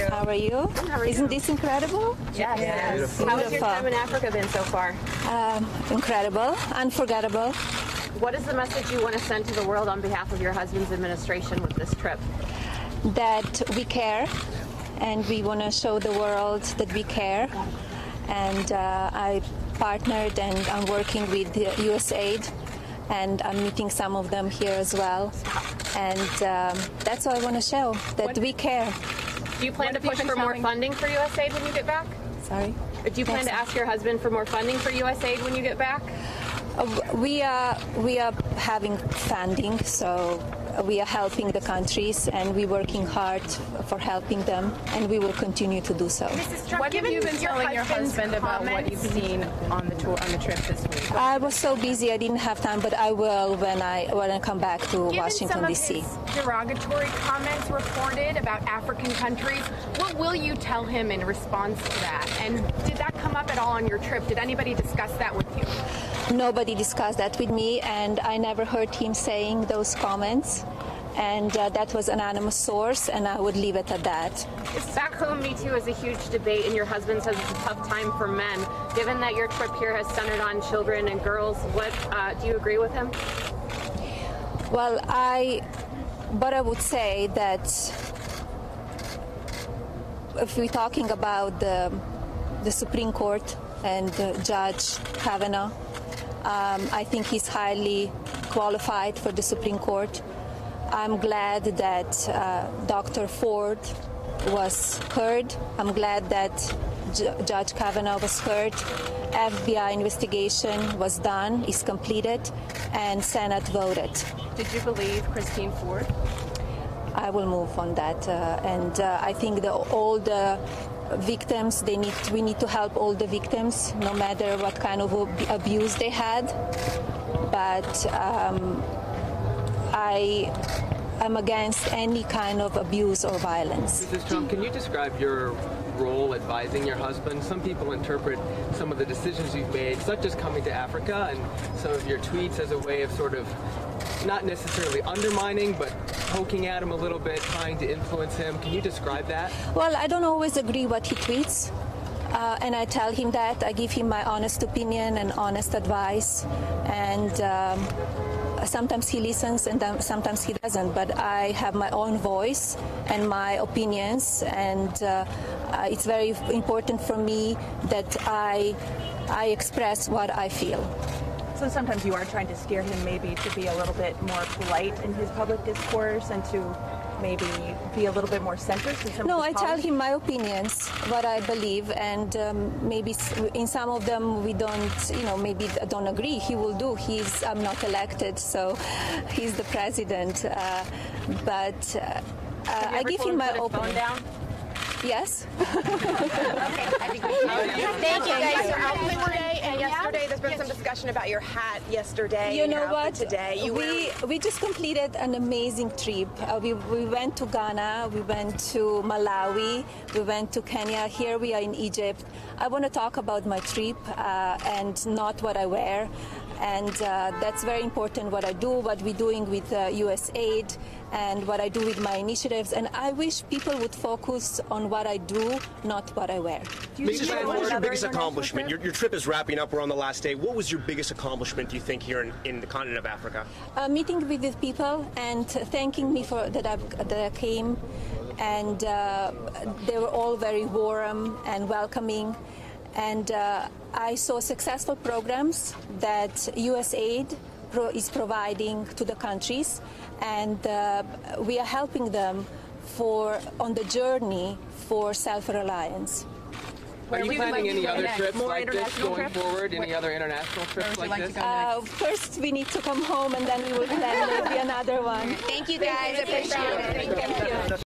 you? How are you? How are you? Isn't this incredible? Yes. How has your time in Africa been so far? Incredible, unforgettable. What is the message you want to send to the world on behalf of your husband's administration with this trip? That we care, and we want to show the world that we care. And I partnered and I'm working with USAID, and I'm meeting some of them here as well. And that's what I want to show, that we care. Do you plan to push for more funding for USAID when you get back? Sorry? Do you plan to ask your husband for more funding for USAID when you get back? We are having funding, so we are helping the countries, and we're working hard for helping them, and we will continue to do so. Mrs. Trump, what have you been telling your husband about what you've seen on the tour, on the trip this week? I was so busy, I didn't have time, but I will when I come back to Washington, D.C. Given some of his derogatory comments reported about African countries, what will you tell him in response to that? And did that come up at all on your trip? Did anybody discuss that with you? Nobody discussed that with me, and I never heard him saying those comments. And that was an anonymous source, and I would leave it at that. Back home, Me Too is a huge debate, and your husband says it's a tough time for men. Given that your trip here has centered on children and girls, what do you agree with him? Well, I would say that if we're talking about the Supreme Court and Judge Kavanaugh, I think he's highly qualified for the Supreme Court. I'm glad that Dr. Ford was heard. I'm glad that Judge Kavanaugh was heard. FBI investigation was done, is completed, and Senate voted. Did you believe Christine Ford? I will move on that, and I think all the victims, we need to help all the victims, no matter what kind of abuse they had. But I'm against any kind of abuse or violence. Mrs. Trump, can you describe your role advising your husband? Some people interpret some of the decisions you've made, such as coming to Africa, and some of your tweets as a way of sort of not necessarily undermining, but poking at him a little bit, trying to influence him. Can you describe that? Well, I don't always agree what he tweets. And I tell him that. I give him my honest opinion and honest advice. And sometimes he listens and sometimes he doesn't. But I have my own voice and my opinions. And it's very important for me that I express what I feel. So sometimes you are trying to steer him maybe to be a little bit more polite in his public discourse and to maybe be a little bit more centered in some No, of his I tell policies? him my opinions, what I believe, and maybe in some of them we don't, maybe don't agree. He will do. I'm not elected, so he's the president. But I give him my opinion. Yes. Thank you guys for helping today. And yesterday, there's been some discussion about your hat yesterday. You know what? Today, we just completed an amazing trip. We went to Ghana, we went to Malawi, we went to Kenya. Here we are in Egypt. I want to talk about my trip and not what I wear. And that's very important, what I do, what we're doing with USAID, and what I do with my initiatives. And I wish people would focus on what I do, not what I wear. Mrs. what was your biggest accomplishment? Your trip is wrapping up. We're on the last day. What was your biggest accomplishment, do you think, here in the continent of Africa? Meeting with the people and thanking me for that I came. And they were all very warm and welcoming. And I saw successful programs that USAID is providing to the countries, and we are helping them on the journey for self-reliance. Are you planning any other trips like this going forward? Any other international trips like this? First, we need to come home, and then we will plan maybe another one. Thank you guys. I appreciate it. Thank you.